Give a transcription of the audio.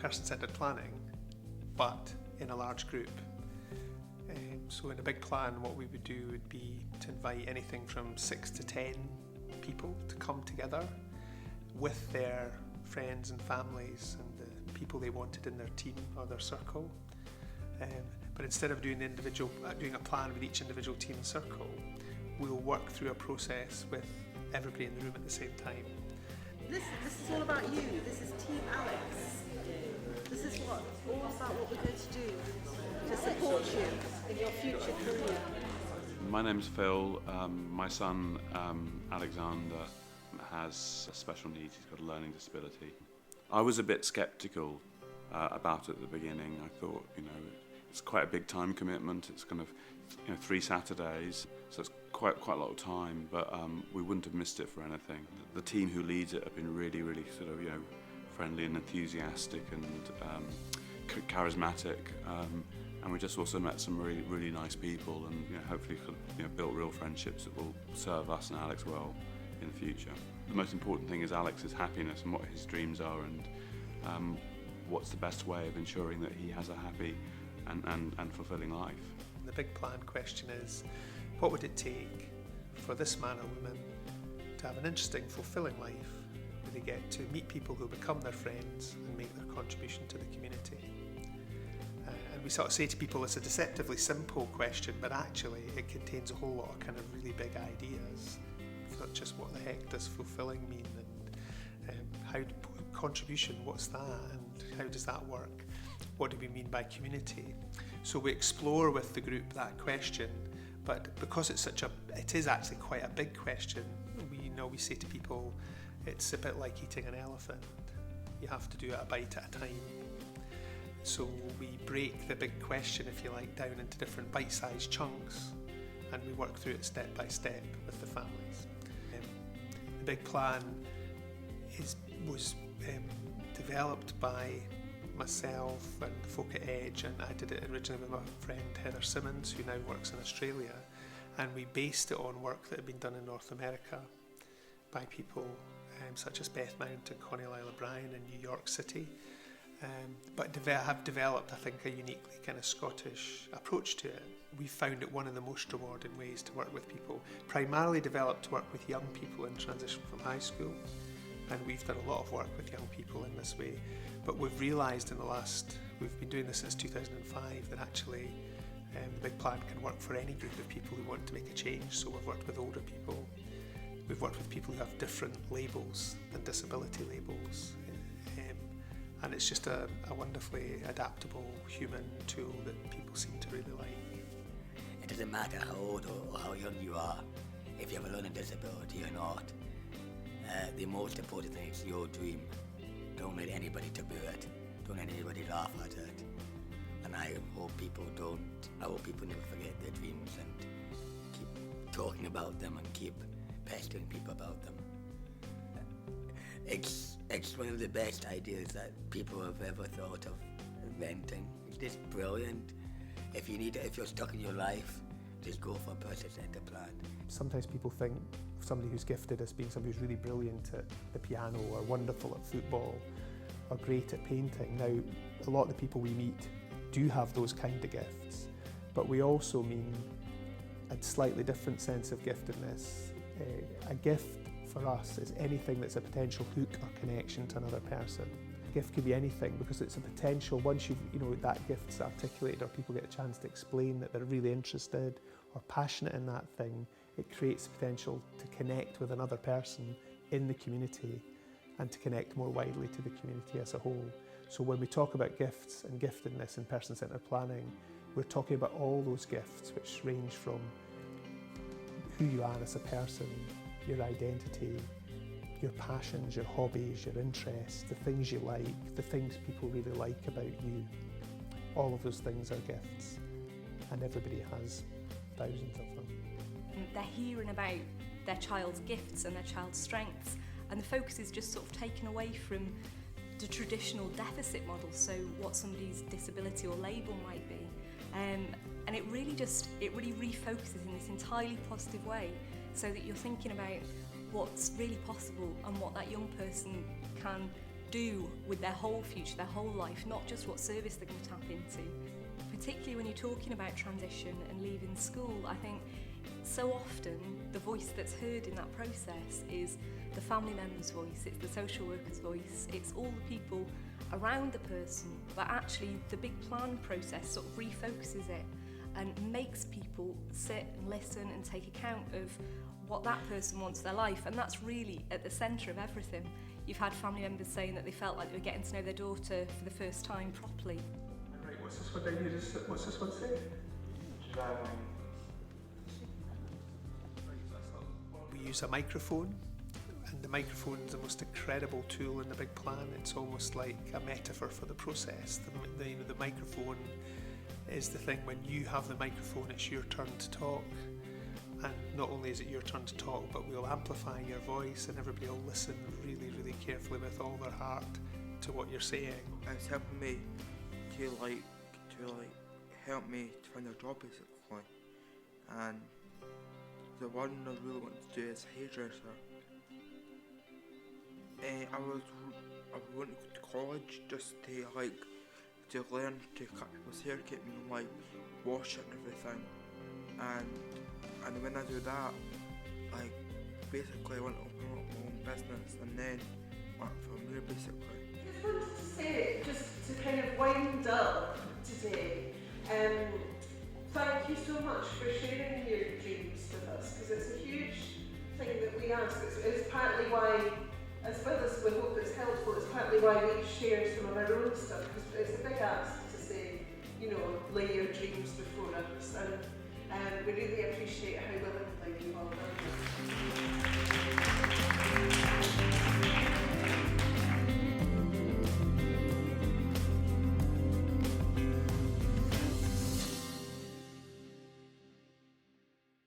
person-centred planning, but in a large group. So in a big plan, what we would do would be to invite anything from 6 to 10 people to come together with their friends and families and the people they wanted in their team or their circle. But instead of doing a plan with each individual team and circle, we'll work through a process with everybody in the room at the same time. This is all about you. This is Team Alex. This is all about what we're going to do to support you in your future career. My name's Phil. My son Alexander has special needs. He's got a learning disability. I was a bit sceptical about it at the beginning. I thought, it's quite a big time commitment. It's kind of 3 Saturdays, so it's quite a lot of time, but we wouldn't have missed it for anything. The team who leads it have been really sort of friendly and enthusiastic and charismatic, and we just also met some really nice people, and hopefully built real friendships that will serve us and Alex well in the future. The most important thing is Alex's happiness and what his dreams are, and what's the best way of ensuring that he has a happy and fulfilling life. The big plan question is, what would it take for this man or woman to have an interesting, fulfilling life where they get to meet people who become their friends and make their contribution to the community? And we sort of say to people it's a deceptively simple question, but actually it contains a whole lot of kind of really big ideas, such as what the heck does fulfilling mean, and how contribution, what's that, and how does that work? What do we mean by community? So we explore with the group that question, but because it is actually quite a big question, we say to people, it's a bit like eating an elephant. You have to do it a bite at a time. So we break the big question, if you like, down into different bite-sized chunks, and we work through it step by step with the families. The big plan was developed by myself and the folk at Edge, and I did it originally with my friend Heather Simmons, who now works in Australia, and we based it on work that had been done in North America by people such as Beth Mount and Connie Lyle O'Brien in New York City, but have developed, I think, a uniquely kind of Scottish approach to it. We found it one of the most rewarding ways to work with people, primarily developed to work with young people in transition from high school, and we've done a lot of work with young people in this way. But we've realised we've been doing this since 2005, that actually the big plan can work for any group of people who want to make a change. So we've worked with older people, we've worked with people who have different labels than disability labels, and it's just a wonderfully adaptable human tool that people seem to really like. It doesn't matter how old or how young you are, if you have a learning disability or not. The most important thing is your dream. Don't let anybody taboo it. Don't let anybody laugh at it. And I hope people never forget their dreams and keep talking about them and keep pestering people about them. It's one of the best ideas that people have ever thought of inventing. It's just brilliant. If you're stuck in your life, just go for a person-centred plan. Sometimes people think somebody who's gifted as being somebody who's really brilliant at the piano or wonderful at football or great at painting. Now, a lot of the people we meet do have those kind of gifts, but we also mean a slightly different sense of giftedness. A gift for us is anything that's a potential hook or connection to another person. A gift could be anything because it's a potential, once that gift's articulated or people get a chance to explain that they're really interested or passionate in that thing, it creates the potential to connect with another person in the community and to connect more widely to the community as a whole. So when we talk about gifts and giftedness in person-centred planning, we're talking about all those gifts which range from who you are as a person, your identity, your passions, your hobbies, your interests, the things you like, the things people really like about you. All of those things are gifts, and everybody has thousands of them. They're hearing about their child's gifts and their child's strengths, and the focus is just sort of taken away from the traditional deficit model, so what somebody's disability or label might be. And it really refocuses in this entirely positive way, so that you're thinking about what's really possible and what that young person can do with their whole future, their whole life, not just what service they're going to tap into. Particularly when you're talking about transition and leaving school, I think so often the voice that's heard in that process is the family member's voice, it's the social worker's voice, it's all the people around the person, but actually the big plan process sort of refocuses it and makes people sit and listen and take account of what that person wants for their life, and that's really at the centre of everything. You've had family members saying that they felt like they were getting to know their daughter for the first time properly. Right, what's this one down here? What's this one say? We use a microphone, and the microphone is the most incredible tool in the big plan. It's almost like a metaphor for the process. The microphone is the thing. When you have the microphone, it's your turn to talk. And not only is it your turn to talk, but we'll amplify your voice and everybody will listen really, really carefully with all their heart to what you're saying. It's helping me to help me to find a job basically. And the one I really want to do is hairdresser. I went to college just to learn to cut people's hair, keep me wash it and everything. And when I do that, basically I want to open up my own business and then work from there basically. I just wanted to say, just to kind of wind up today, thank you so much for sharing your dreams with us, because it's a huge thing that we ask. It's partly why, as well as we hope it's helpful, it's partly why we share some of our own stuff, because it's a big ask to say, lay your dreams before us. And we really appreciate how willingly you've all done that.